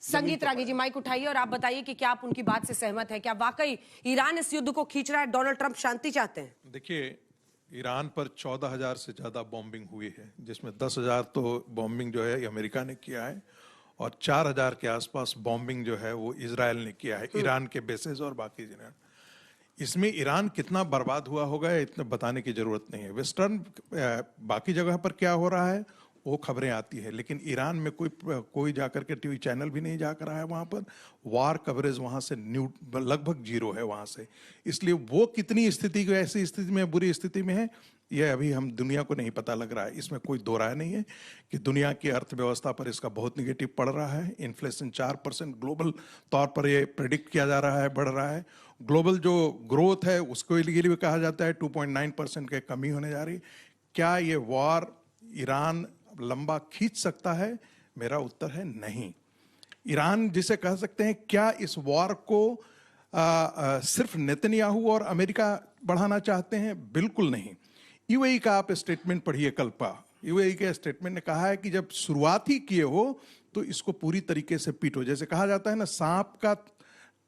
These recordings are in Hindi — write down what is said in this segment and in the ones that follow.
संगीत रागी जी, माइक उठाइए और आप बताइए कि क्या आप उनकी बात से सहमत हैं? क्या वाकई ईरान इस युद्ध को खींच रहा है? डोनाल्ड ट्रंप शांति चाहते हैं? देखिए, ईरान पर 14,000 से ज़्यादा बॉम्बिंग हुई है, जिसमें 10,000 तो बॉम्बिंग जो है अमेरिका ने किया है और 4,000 के आसपास बॉम्बिंग जो है वो इजराइल ने किया है, ईरान के बेसेस और बाकी जगह। इसमें ईरान कितना बर्बाद हुआ होगा इतना बताने की जरूरत नहीं है। वेस्टर्न बाकी जगह पर क्या हो रहा है वो खबरें आती है, लेकिन ईरान में कोई जाकर के टीवी चैनल भी नहीं जाकर रहा है वहाँ पर। वार कवरेज वहाँ से लगभग जीरो है वहाँ से। इसलिए वो कितनी स्थिति, ऐसी स्थिति में, बुरी स्थिति में है, ये अभी हम दुनिया को नहीं पता लग रहा है। इसमें कोई दो राय नहीं है कि दुनिया की अर्थव्यवस्था पर इसका बहुत निगेटिव पड़ रहा है। इन्फ्लेशन 4% ग्लोबल तौर पर ये प्रेडिक्ट किया जा रहा है, बढ़ रहा है। ग्लोबल जो ग्रोथ है उसको लिए भी कहा जाता है 2.9% के कमी होने जा रही। क्या ये वॉर ईरान लंबा खींच सकता है? मेरा उत्तर है नहीं। ईरान जिसे कह सकते हैं, क्या इस वॉर को सिर्फ नेतन्याहू और अमेरिका बढ़ाना चाहते हैं? बिल्कुल नहीं। यूएई का आप स्टेटमेंट पढ़िए कल का। यूएई के स्टेटमेंट ने कहा है कि जब शुरुआत ही किए हो तो इसको पूरी तरीके से पीटो। जैसे कहा जाता है ना,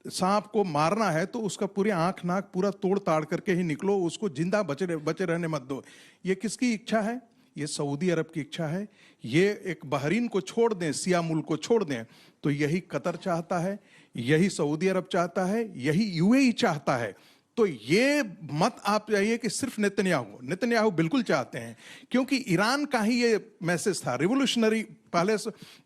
सांप को मारना है तो उसका पूरी आंख नाक पूरा तोड़ ताड़ करके ही निकलो, उसको जिंदा बचे रहने मत दो। ये किसकी इच्छा है? ये सऊदी अरब की इच्छा है। ये एक बहरीन को छोड़ दें, सिया मुल्क को छोड़ दें, तो यही कतर चाहता है, यही सऊदी अरब चाहता है, यही यूएई चाहता है। तो ये मत आप जाइए कि सिर्फ नेतन्याहू बिल्कुल चाहते हैं, क्योंकि ईरान का ही ये मैसेज था रिवोल्यूशनरी। पहले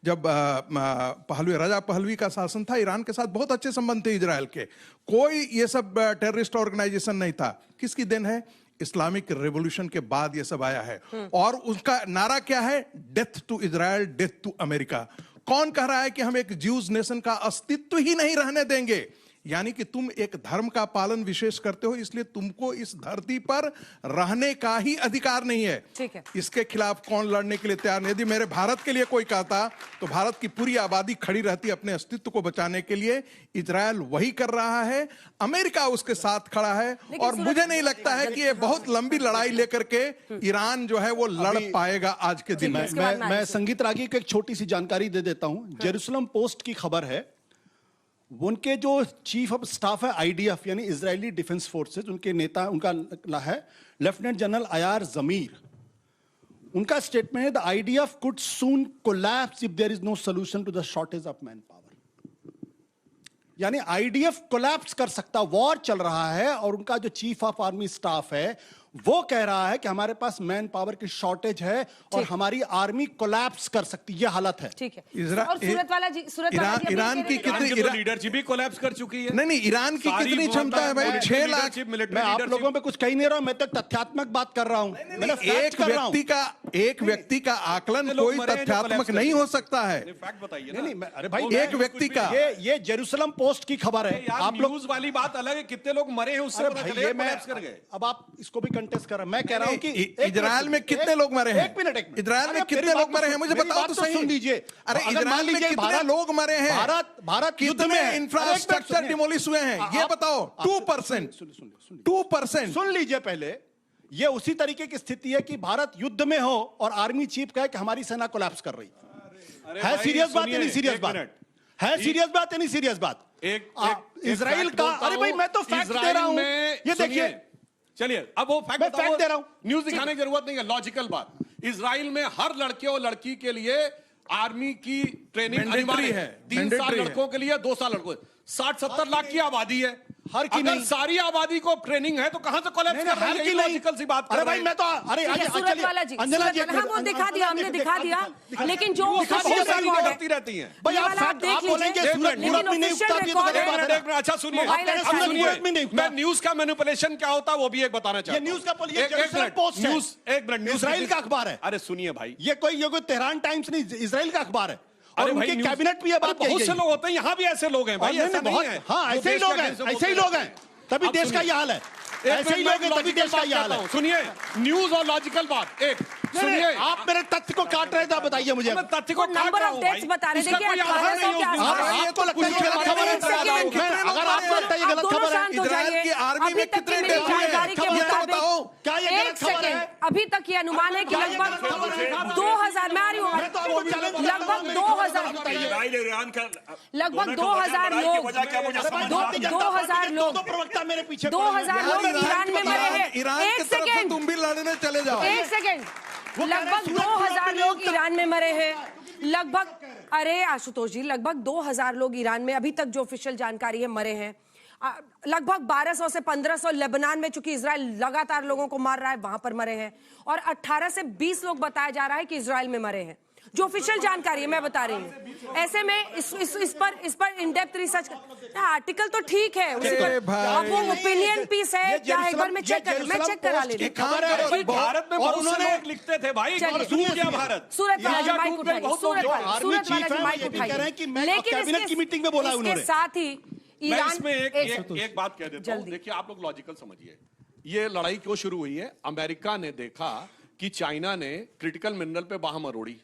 जब राजा पहलवी का शासन था, ईरान के साथ बहुत अच्छे संबंध थे इजराइल के। कोई ये सब टेररिस्ट ऑर्गेनाइजेशन नहीं था। किसकी देन है? इस्लामिक रेवोल्यूशन के बाद ये सब आया है। और उसका नारा क्या है? Death to Israel, death to America. कौन कह रहा है कि हम एक ज्यूज नेशन का अस्तित्व ही नहीं रहने देंगे? यानी कि तुम एक धर्म का पालन विशेष करते हो, इसलिए तुमको इस धरती पर रहने का ही अधिकार नहीं है। ठीक है। इसके खिलाफ कौन लड़ने के लिए तैयार नहीं? यदि मेरे भारत के लिए कोई कहता तो भारत की पूरी आबादी खड़ी रहती अपने अस्तित्व को बचाने के लिए। इजराइल वही कर रहा है, अमेरिका उसके साथ खड़ा है, और मुझे नहीं लगता है कि ये बहुत लंबी लड़ाई लेकर के ईरान जो है वो लड़ पाएगा आज के दिन। मैं संगीत रागी को एक छोटी सी जानकारी दे देता हूं। जेरूसलम पोस्ट की खबर है, उनके जो चीफ ऑफ स्टाफ है आईडीएफ यानी इजरायली डिफेंस फोर्सेस, उनके नेता उनका है लेफ्टिनेंट जनरल अयार जमीर। उनका स्टेटमेंट है the IDF could soon collapse if there is no solution to the shortage of man power. यानी आईडीएफ कोलैप्स कर सकता, वॉर चल रहा है और उनका जो चीफ ऑफ आर्मी स्टाफ है वो कह रहा है कि हमारे पास मैन पावर की शॉर्टेज है और हमारी आर्मी कोलैप्स कर सकती है। ये हालत है। ठीक है। और ईरान की कितनी लीडरशिप भी कोलैप्स कर चुकी है। नहीं, ईरान की कितनी क्षमता है भाई? 6 लाख। मैं आप लोगों पे कुछ कह नहीं रहा हूं, मैं तो तथ्यात्मक बात कर रहा हूं। एक व्यक्ति का आकलन कोई तथ्यात्मक नहीं हो सकता है। फैक्ट बताइए। नहीं, अरे भाई एक व्यक्ति का, ये जेरूसलम पोस्ट की खबर है। आप न्यूज वाली बात अलग है, कितने लोग मरे हैं उससे पता चलेगा कोलैप्स कर गए। अब आप इसको भी कंटेस्ट कर रहे हैं। मैं कह रहा हूं कि इजराइल में कितने लोग मरे हैं? एक मिनट। इजराइल में कितने लोग मरे हैं मुझे बताओ तो सही। सुन लीजिए। अरे इजराइल में कितने लोग मरे हैं? भारत कितने इंफ्रास्ट्रक्चर डिमोलिश हुए हैं ये बताओ। 2%। 2%। सुन लीजिए पहले। ये उसी तरीके की स्थिति है कि भारत युद्ध में हो और आर्मी चीफ कहे कि हमारी सेना कोलैप्स कर रही है। सीरियस बात या नहीं सीरियस बात? है सीरियस बात या नहीं सीरियस बात? इजराइल का, अरे भाई मैं तो फैक्ट दे रहा हूं। ये देखिए, चलिए अब वो फैक्ट दे रहा हूं। न्यूज दिखाने की जरूरत नहीं है, लॉजिकल बात। इजराइल में हर लड़के और लड़की के लिए आर्मी की ट्रेनिंग अनिवार्य है। 3 साल लड़कों के लिए, 2 साल लड़कों। 60-70 लाख की आबादी है। हर की अगर सारी आबादी को ट्रेनिंग है तो कहां से कोलैप्स कर रही है? लॉजिकल सी बात। अरे भाई मैं तो, अरे अंजना जी वो दिखा दिया, हमने दिखा दिया, लेकिन जो करती रहती हैं भाई आप बोलेंगे सूरत पूरब में नहीं उगता भी तो गलत बात है। अच्छा सुनिए, मैं न्यूज का मैनिपुलेशन क्या होता है वो भी एक बताना चाहता हूं। न्यूज का न्यूज, एक मिनट, इजराइल का अखबार है। अरे सुनिए भाई, ये कोई तेहरान टाइम्स नहीं, इजराइल का अखबार है। और उनकी कैबिनेट भी ये बात, बहुत से लोग होते हैं, यहाँ भी ऐसे लोग हैं भाई, ऐसा नहीं है। हाँ ऐसे ही लोग हैं, ऐसे ही लोग हैं, तभी देश का ये हाल है। ऐसे ही लोग हैं तभी देश का ये हाल है। सुनिए, न्यूज और लॉजिकल बात एक सुनिए। आप मेरे तथ्य को काट रहे थे, आप बताइए मुझे। मैं तथ्य को काट रहा हूं भाई। बता रहे थे कि आपको लगता है ये गलत खबर है? अगर आपको लगता है ये गलत खबर है, इजराइल की आर्मी अभी तक की मेरी जानकारी के मुताबिक क्या ये एक गलत खबर है? सेकेंड, अभी तक ये अनुमान है कि लगभग 2000, मैं आ रही हूँ, लगभग 2000 लोग, 2000 लोग, प्रवक्ता मेरे पीछे 2000 लोग ईरान में मरे हैं। ईरान एक की तरफ से सेकेंड, तुम भी लड़ने चले जाओ। एक सेकेंड, लगभग 2000 लोग ईरान में मरे हैं। लगभग, अरे आशुतोष जी, लगभग 2000 लोग ईरान में अभी तक जो ऑफिशियल जानकारी है मरे हैं। लगभग 1200 से 1500 लेबनान में, चूंकि इजराइल लगातार लोगों को मार रहा है, वहां पर मरे हैं। और 18 से 20 लोग बताया जा रहा है कि इजराइल में मरे हैं, जो ऑफिशियल जानकारी है मैं बता रही हूँ। ऐसे में इस पर इन डेप्थ रिसर्च, आर्टिकल तो ठीक है, अब वो ओपिनियन पीस है क्या, एक बार मैं चेक करा लेती हूँ। भारत में बहुत से लोग लिखते थे भाई, डूब गया भारत। सूरत वाला जी माइक उठाइए, सूरत वाला जी माइक उठाइए। लेकिन इसके साथ ही मैं ईरान इसमें एक बात कह देता हूं। देखिए, आप लोग लॉजिकल समझिए, ये लड़ाई क्यों शुरू हुई है। अमेरिका ने देखा कि चाइना ने क्रिटिकल मिनरल पे बाह मरोड़ी,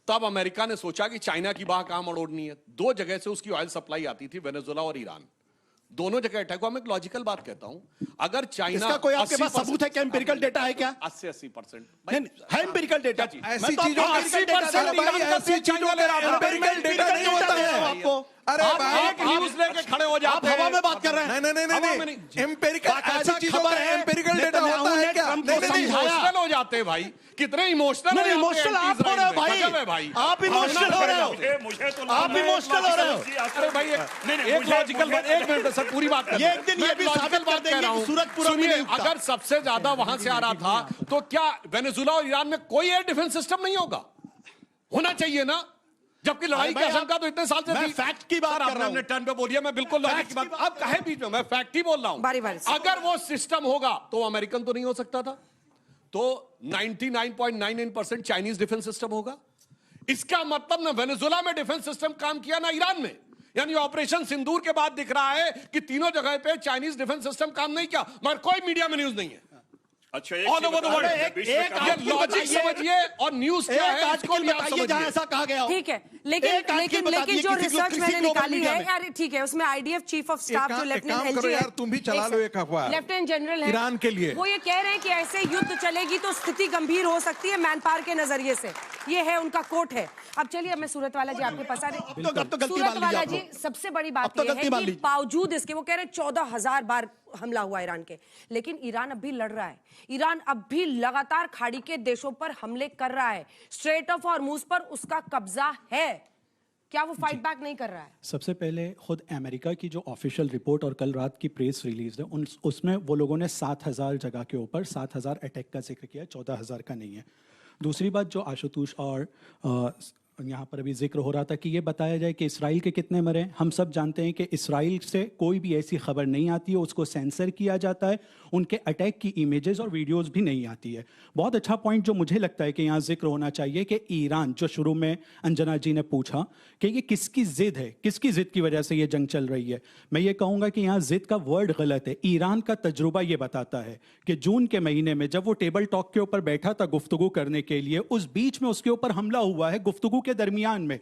तब अमेरिका ने सोचा कि चाइना की बाह कहां मरोड़नी है। दो जगह से उसकी ऑयल सप्लाई आती थी, वेनेजुएला और ईरान, दोनों जगह अटैक हुआ। मैं एक लॉजिकल बात कहता हूं, अगर चाइना, इसका कोई आपके पास सबूत है क्या, एम्पिरिकल डेटा है क्या? 80% है एम्पिरिकल डेटा। ऐसी चीजों का 80% ऐसी चीजों का एम्पिरिकल डेटा नहीं होता है आपको। अरे एक न्यूज लेके खड़े हो जाते हैं। हवा में बात कर रहे हैं। नहीं, एम्पिरिकल ऐसी चीजों का एम्पिरिकल डेटा होता है क्या? इमोशनल हो जाते हैं भाई, कितने इमोशनल इमोशनल आप हो रहे हो भाई, आप इमोशनल हो रहे हो, मुझे तो आप इमोशनल हो रहे हो। अरे भाई, एक लॉजिकल बात, एक मिनट सर, पूरी बात ये एक दिन ये भी साबित कर देंगे कि सूरत पूरा में नहीं उगता। अगर सबसे ज्यादा वहां से आ रहा था, तो क्या वेनेजुएला और ईरान में कोई एयर डिफेंस सिस्टम नहीं होगा? होना चाहिए ना, जबकि लड़ाई की आशंका तो इतने साल से थी। मैं फैक्ट की बात कर रहा हूं। आपने टर्न पे बोलिए, मैं बिल्कुल लॉजिक की बात, अब कहे बीच में, मैं फैक्ट ही बोल रहा हूं। बारी बारी से। अगर वो सिस्टम होगा तो अमेरिकन तो नहीं हो सकता था, तो 99.99% चाइनीज डिफेंस सिस्टम होगा। इसका मतलब ना वेनेजुएला में डिफेंस सिस्टम काम किया ना ईरान में। यानी ऑपरेशन सिंदूर के बाद दिख रहा है कि तीनों जगह पे चाइनीज डिफेंस सिस्टम काम नहीं किया, मगर कोई मीडिया में न्यूज नहीं है। अच्छा, ऑल ओवर द वर्ल्ड ये लॉजिक समझिए, और न्यूज क्या है इसको भी आप समझिए। ऐसा कहा गया हो। ठीक है, लेकिन जो रिसर्च मैंने निकाली है यार, ठीक है, उसमें आईडीएफ चीफ ऑफ स्टाफ जो लेफ्टिनेंट एलजी यार, तुम भी चला लो एक अखबार, लेफ्टिनेंट जनरल है ईरान के लिए, वो ये कह रहे हैं कि ऐसे युद्ध चलेगी तो स्थिति गंभीर हो सकती है मैन पावर के नजरिए से। ये है उनका कोट है। अब चलिए, अब मैं सूरत वाला जी आपके पास आ रही। सूरत वाला जी, सबसे बड़ी बात यह है कि बावजूद इसके, वो कह रहे हैं 14,000 बार हमला हुआ ईरान के, लेकिन ईरान अब भी लड़ रहा है। ईरान अब भी लगातार खाड़ी के देशों पर हमले कर रहा है। स्ट्रेट ऑफ हॉर्मुज पर उसका कब्जा है, क्या वो फाइट बैक नहीं कर रहा है? सबसे पहले खुद अमेरिका की जो ऑफिशियल रिपोर्ट और कल रात की प्रेस रिलीज है, उसमें वो लोगों ने 7,000 जगह के ऊपर 7,000 अटैक का जिक्र किया, 14,000 का नहीं है। दूसरी बात जो आशुतोष और यहाँ पर अभी जिक्र हो रहा था कि ये बताया जाए कि इसराइल के कितने मरे। हम सब जानते हैं कि इसराइल से कोई भी ऐसी खबर नहीं आती है, उसको सेंसर किया जाता है, उनके अटैक की इमेजेस और वीडियोस भी नहीं आती है। बहुत अच्छा पॉइंट जो मुझे लगता है कि यहाँ जिक्र होना चाहिए कि ईरान, जो शुरू में अंजना जी ने पूछा कि ये किसकी जिद है, किसकी जिद की वजह से ये जंग चल रही है, मैं ये कहूँगा कि यहाँ जिद का वर्ड गलत है। ईरान का तजुर्बा ये बताता है कि जून के महीने में जब वो टेबल टॉक के ऊपर बैठा था गुफ्तगू करने के लिए, उस बीच में उसके ऊपर हमला हुआ है गुफ्तगू के दरमियान में।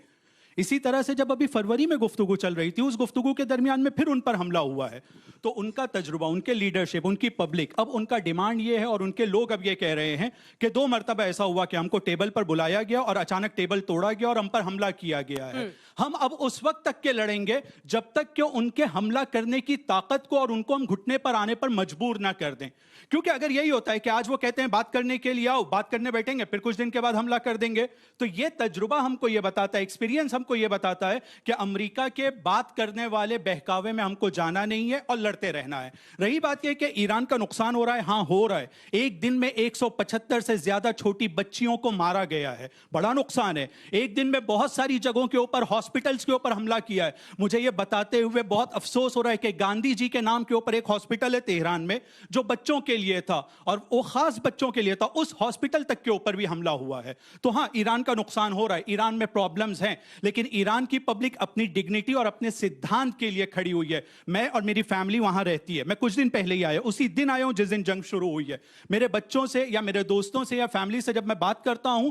इसी तरह से जब अभी फरवरी में गुफ्तगू चल रही थी, उस गुफ्तगू के दरमियान में फिर उन पर हमला हुआ है। तो उनका तजुर्बा, उनके लीडरशिप, उनकी पब्लिक, अब उनका डिमांड ये है और उनके लोग अब ये कह रहे हैं कि 2 मरतबा ऐसा हुआ कि हमको टेबल पर बुलाया गया और अचानक टेबल तोड़ा गया और हम पर हमला किया गया है। हम अब उस वक्त तक के लड़ेंगे जब तक कि उनके हमला करने की ताकत को और उनको हम घुटने पर आने पर मजबूर ना कर दें। क्योंकि अगर यही होता है कि आज वो कहते हैं बात करने के लिए आओ, बात करने बैठेंगे, फिर कुछ दिन के बाद हमला कर देंगे, तो ये तजुर्बा हमको ये बताता है, एक्सपीरियंस हमको ये बताता है कि अमेरिका के बात करने वाले बहकावे में हमको जाना नहीं है और लड़ते रहना है। रही बात यह कि ईरान का नुकसान हो रहा है, हाँ हो रहा है। एक दिन में 175 से ज्यादा छोटी बच्चियों को मारा गया है, बड़ा नुकसान है। एक दिन में बहुत सारी जगहों के ऊपर, हॉस्पिटल्स के ऊपर हमला किया है। मुझे यह बताते हुए बहुत अफसोस हो रहा है कि गांधी जी के नाम के ऊपर एक हॉस्पिटल है तेहरान में जो बच्चों के लिए था और वो खास बच्चों के लिए था, उस हॉस्पिटल तक के ऊपर भी हमला हुआ है। तो हाँ, ईरान का नुकसान हो रहा है, ईरान में प्रॉब्लम्स हैं, लेकिन लेकिन ईरान की पब्लिक अपनी डिग्निटी और अपने सिद्धांत के लिए खड़ी हुई है। मैं और मेरी फैमिली वहां रहती है। मैं कुछ दिन पहले ही आया, उसी दिन आया हूं जिस दिन जंग शुरू हुई है। मेरे बच्चों से या मेरे दोस्तों से या फैमिली से जब मैं बात करता हूं,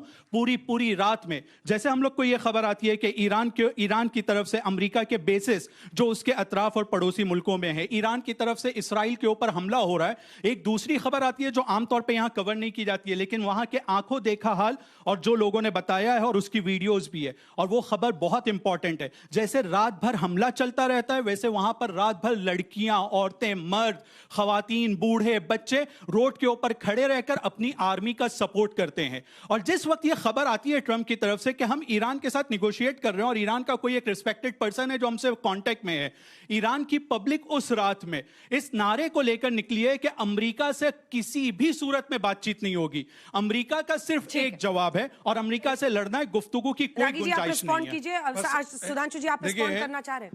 पूरी रात में जैसे हम लोग को यह खबर आती है कि ईरान की तरफ से अमेरिका के बेसिस जो उसके अतराफ और पड़ोसी मुल्कों में है, ईरान की तरफ से इसराइल के ऊपर हमला हो रहा है। एक दूसरी खबर आती है जो आमतौर पे यहां कवर नहीं की जाती है, लेकिन वहां के आंखों देखा हाल और जो लोगों ने बताया है और उसकी वीडियोस भी है, और वो खबर बहुत इंपॉर्टेंट है। जैसे रात भर हमला चलता रहता है, वैसे वहां पर रात भर लड़कियां, औरतें, मर्द, खवातीन, बूढ़े, बच्चे रोड के ऊपर खड़े रहकर अपनी आर्मी का सपोर्ट करते हैं। और जिस वक्त ये खबर आती है ट्रंप की तरफ से कि हम ईरान के साथ निगोशिएट कर रहे हैं और ईरान का कोई एक रिस्पेक्टेड पर्सन है जो हमसे कांटेक्ट में है, ईरान की पब्लिक उस रात में इस नारे को लेकर निकली है कि अमेरिका से किसी भी सूरत में बातचीत नहीं होगी। अमेरिका का सिर्फ एक जवाब है और अमेरिका से लड़ना है, गुफ्तगू की कोई रागी जी आप गुंजाइश रिस्पॉन्ड नहीं है। कीजिए। सुधांशु जी आप रिस्पॉन्ड करना चाह रहे हैं?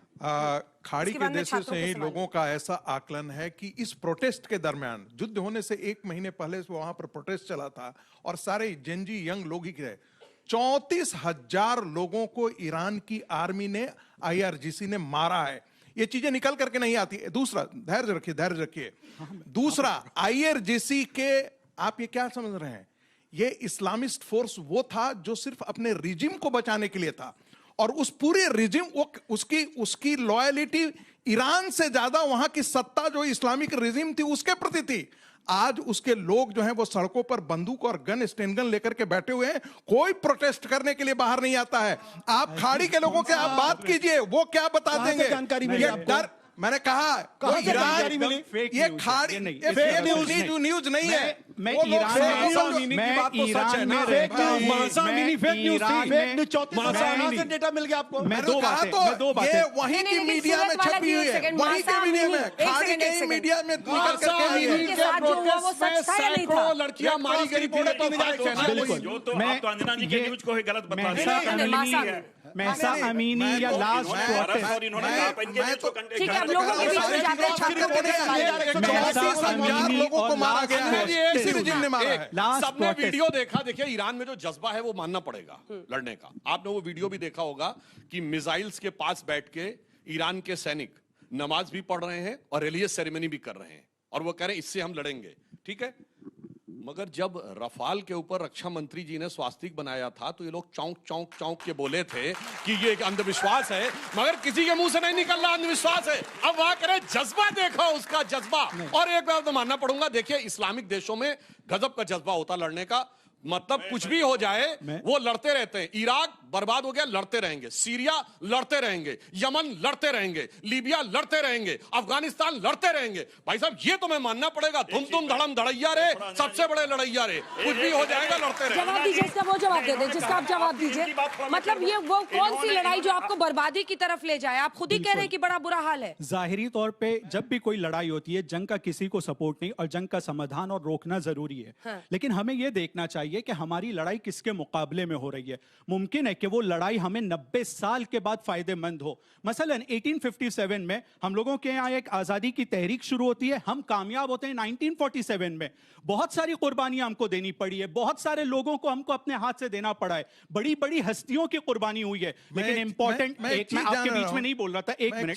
खाड़ी इसके के बाद में देशों छात्रों से के ही सवाल। लोगों का ऐसा आकलन है कि इस प्रोटेस्ट के दरमियान, युद्ध होने से 1 महीने पहले से वहां पर प्रोटेस्ट चला था और सारे जेंजी यंग लोग ही रहे, 34,000 लोगों को ईरान की आर्मी ने, IRGC ने मारा है। ये चीजें निकल करके नहीं आती। दूसरा, धैर्य रखिए। दूसरा, IRGC के आप ये क्या समझ रहे हैं, ये इस्लामिस्ट फोर्स वो था जो सिर्फ अपने रिजिम को बचाने के लिए था, और उस पूरे रिजिम उसकी लॉयलिटी ईरान से ज्यादा वहां की सत्ता जो इस्लामिक रिजिम थी उसके प्रति थी। आज उसके लोग जो हैं वो सड़कों पर बंदूक और गन, स्टेन गन लेकर के बैठे हुए हैं, कोई प्रोटेस्ट करने के लिए बाहर नहीं आता है। आप खाड़ी के लोगों से आप बात कीजिए, वो क्या बता देंगे। जानकारी मिली ये आपको? डर, मैंने कहा कहां से जानकारी मिली? ये खाड़ी न्यूज नहीं है। मैं वो लोग ईरान fake में news- डेटा मिल गया आपको? मैं मैंने दो कहा बातें, तो मैं दो बातें। ये वहीं नहीं, की नहीं, मीडिया में सूरत वाला छपी जी, हुई एक है, सेकंड, वहीं के मासा मीडिया में, अमीनी, एक खाड़ी सेकंड, के एक ही सेकंड। मीडिया में निकल करके आई अमीनी है। के साथ जो हुआ वो सच था या नहीं था? लड़कियां मारी गई थी। जो तो आप तो अंजना जी के न्यूज को ही गलत बता रहे हैं। महसा अमीनी या लास्ट प्रोटेस्ट, और इन्होंने कहा पंजे में इसको ठीक है, अब लोगों के बीच में जाकर छात्रों को भी सवाल करें। 34,000 लोगों को मारा गया है, इसी रिजिम ने मारा है। लास्ट सबने प्रोटेस्ट। वीडियो देखा। देखिए, ईरान में जो जज्बा है वो मानना पड़ेगा लड़ने का। आपने वो वीडियो भी देखा होगा कि मिसाइल्स के पास बैठ के ईरान के सैनिक नमाज भी पढ़ रहे हैं और रिलीजियस सेरेमनी भी कर रहे हैं, और वो कह रहे हैं इससे हम लड़ेंगे। ठीक है, मगर जब रफाल के ऊपर रक्षा मंत्री जी ने स्वास्तिक बनाया था तो ये लोग चौंक चौंक चौंक के बोले थे कि ये एक अंधविश्वास है, मगर किसी के मुंह से नहीं निकल रहा अंधविश्वास है। अब वहां करे जज्बा, देखो उसका जज्बा। और एक बार तो मानना पड़ूंगा, देखिए इस्लामिक देशों में गजब का जज्बा होता लड़ने का। मतलब कुछ भी हो जाए वो लड़ते रहते हैं। इराक बर्बाद हो गया, लड़ते रहेंगे। सीरिया लड़ते रहेंगे, यमन लड़ते रहेंगे, लीबिया लड़ते रहेंगे, अफगानिस्तान लड़ते रहेंगे। भाई साहब ये तो मैं मानना पड़ेगा, धुम धड़म धड़ैया रे, सबसे बड़े लड़ैया रे। कुछ भी हो जाएगा, लड़ते रहेंगे। जवाब दीजिए इसका, वो जवाब दे दें जिसका आप जवाब दीजिए। मतलब ये वो कौन सी लड़ाई जो आपको बर्बादी की तरफ ले जाए? आप खुद ही कह रहे हैं कि बड़ा बुरा हाल है। जाहिरी तौर पे जब भी कोई लड़ाई होती है, जंग का किसी को सपोर्ट नहीं, और जंग का समाधान और रोकना जरूरी है। हाँ। लेकिन हमें यह देखना चाहिए कि हमारी लड़ाई किसके मुकाबले में हो रही है। मुमकिन है कि वो लड़ाई हमें 90 साल के बाद फायदेमंद हो। मसलन 1857 में हम लोगों के यहाँ एक आजादी की तहरीक शुरू होती है, हम कामयाब होते हैं 1947 में। बहुत सारी कुर्बानियां हमको देनी पड़ी है, बहुत सारे लोगों को हमको अपने हाथ से देना पड़ा है, बड़ी बड़ी हस्तियों की कुर्बानी हुई है। लेकिन इंपॉर्टेंट, मैं आपके बीच में नहीं बोल रहा था, एक मिनट।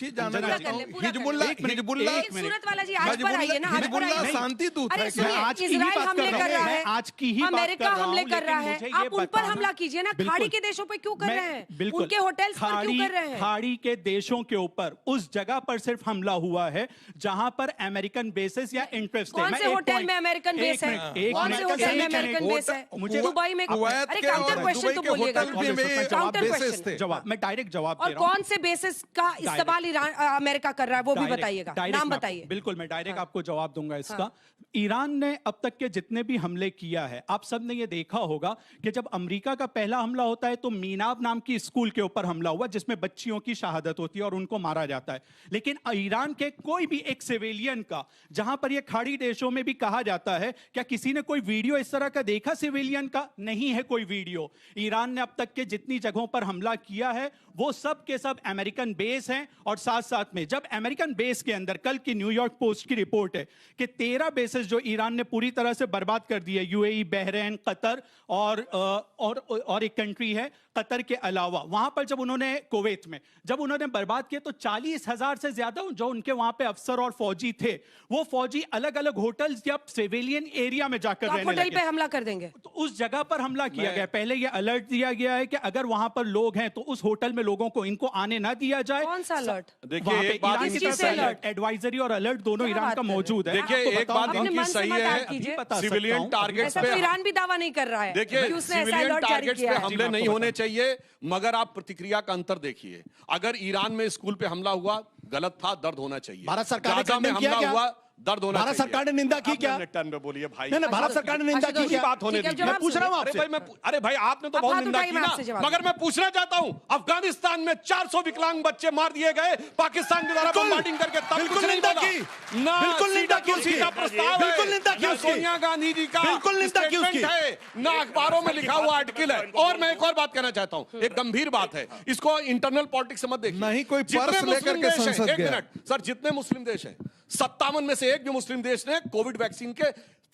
सूरत वाला जी आज पर आइए ना, आज पर आइए। शांति दूत अरे है। सुनिए, आज की ही इजराइल बात हमले कर कर रहा रहा हूं, है, मैं आज की ही बात अमेरिका कर रहा हमले हूं, कर रहा है, लेकिन मुझे आप ये उन पर बताना- हमला कीजिए ना। बिल्कुल। खाड़ी के देशों पे क्यों कर रहे हैं? बिल्कुल। उनके होटल्स पर क्यों कर रहे हैं? खाड़ी के देशों के ऊपर उस जगह पर सिर्फ हमला हुआ है जहां पर अमेरिकन बेसेस या इंटरेस्ट है। कौन से होटल में अमेरिकन बेस है? कौन से होटल में अमेरिकन बेस है? मुझे दुबई में। कुवैत अरे के काउंटर और क्वेश्चन दुबई तो के बोलिएगा। होटल भी में काउंटर बेसेस क्वेश्चन। थे। जवाब, मैं डायरेक्ट जवाब और दे रहा हूं। कौन से बेसिस का इस्तेमाल ईरान अमेरिका कर रहा है वो भी डायरेक्ट- बताइएगा, डायरेक्ट नाम मैं- बताइए। बिल्कुल, मैं डायरेक्ट आपको जवाब दूंगा इसका। ईरान ने अब तक के जितने भी हमले किया है, आप सब ने ये देखा होगा कि जब अमेरिका का पहला हमला होता है तो मीनाब नाम की स्कूल के ऊपर हमला हुआ जिसमें बच्चियों की शहादत होती है और उनको मारा जाता है। लेकिन ईरान के कोई भी एक सिविलियन का, जहां पर ये खाड़ी देशों में भी कहा जाता है, क्या किसी ने कोई वीडियो इस तरह का देखा सिविलियन का? नहीं है कोई वीडियो। ईरान ने अब तक के जितनी जगहों पर हमला किया है वो सब के सब अमेरिकन बेस हैं। और साथ साथ में जब अमेरिकन बेस के अंदर कल की न्यूयॉर्क पोस्ट की रिपोर्ट है कि 13 बेसेस जो ईरान ने पूरी तरह से बर्बाद कर दिए, यूएई, बहरीन, कतर और एक कंट्री है कतर के अलावा, वहां पर जब उन्होंने कुवैत में जब उन्होंने बर्बाद किए तो 40,000 से ज्यादा जो उनके वहां पे अफसर और फौजी थे, वो फौजी अलग अलग होटल्स या सिविलियन एरिया में जाकर तो आप रहने होटल लगे। पे हमला कर देंगे? तो उस जगह पर हमला किया गया। पहले ये अलर्ट दिया गया है कि अगर वहां पर लोग हैं तो उस होटल में लोगों को इनको आने ना दिया जाए। कौन सा अलर्ट? देखिए, वहां पे एक बात ईरान की इनकी तरफ से से अलर्ट? एडवाइजरी और अलर्ट दोनों क्या ईरान बात का कर रहे मौजूद है। देखिए, आपको एक बात बताऊंगा। इनकी मन से सही मत है, ऐड कीजिए। बता सकता सिविलियन हूं। टारगेट्स ऐसा पे तो ईरान भी दावा नहीं कर रहा है देखिए, कि उसने ऐसा सिविलियन अलर्ट जारी टारगेट्स किया पे है। हमले नहीं होने चाहिए, मगर आप प्रतिक्रिया का अंतर देखिए। अगर ईरान में स्कूल पे हमला हुआ, गलत था, दर्द होना चाहिए। भारत सरकार ने गाजा में condemn किया हमला क्या? हुआ, दर्द होना भारत चाहिए। सरकार ने निंदा की क्या? अपने टर्न पे बोलिए भाई। नहीं, भारत सरकार ने निंदा की क्या? बात होने ठीक है, दीजिए। जवाब मैं पूछ रहा हूं सुनिए। आपसे। अरे भाई आपने तो आप बहुत हाथ निंदा उठाइए, की मैं ना, आपसे जवाब मगर मैं पूछना चाहता हूं, अफगानिस्तान में 400 विकलांग बच्चे मार दिए गए पाकिस्तान के द्वारा बॉम्बार्डिंग करके, तब बिल्कुल कुछ नहीं निंदा बोला। की। ना बिल्कुल निंदा की उसकी। सीधा प्रस्ताव है, बिल्कुल निंदा की ना उसकी। सोनिया गांधी जी का बिल्कुल निंदा की उसकी। स्टेटमेंट है, ना अखबारों में लिखा हुआ आर्टिकल है। और मैं एक और बात कहना चाहता हूं, एक गंभीर बात है, इसको इंटरनल पॉलिटिक्स से मत देखिए। नहीं कोई जितने पर्स मुस्लिम लेकर के देश हैं, संसद एक गया। मिनट सर, जितने मुस्लिम देश हैं 57 में से एक भी मुस्लिम देश ने कोविड वैक्सीन के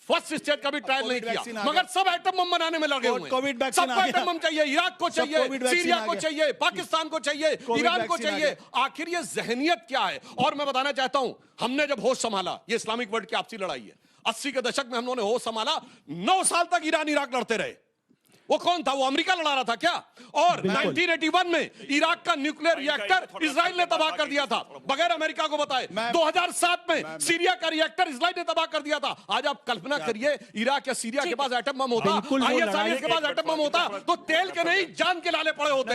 फर्स्ट स्टेज का भी ट्रायल नहीं कोविड वैक्सीन किया, आ मगर गया। सब एटम बम बनाने में लगे हुए हैं। कोविड वैक्सीन सबको आ गया। एटम बम चाहिए, इराक को सब चाहिए, कोविड वैक्सीन सीरिया आ को गया। चाहिए, पाकिस्तान को चाहिए, कोविड ईरान को वैक्सीन आ चाहिए। गया। आखिर ये जहनियत क्या है? और मैं बताना चाहता हूं, हमने जब होश संभाला, ये इस्लामिक वर्ल्ड की आपसी लड़ाई है, 80 के दशक में हम लोगों ने होश संभाला, 9 साल तक ईरान इराक लड़ते रहे। वो कौन था? वो अमेरिका लड़ा रहा था क्या? और 1981 में इराक का न्यूक्लियर रिएक्टर इजराइल ने तबाह कर दिया था, बगैर अमेरिका को बताए। 2007 में सीरिया का रिएक्टर इजराइल ने तबाह कर दिया था। आज आप कल्पना करिए, इराक या सीरिया के पास एटम बम होता, बिल्कुल वो ISIS लड़ाई- के पास एटम बम होता, तो तेल के नहीं जान के लाले पड़े होते।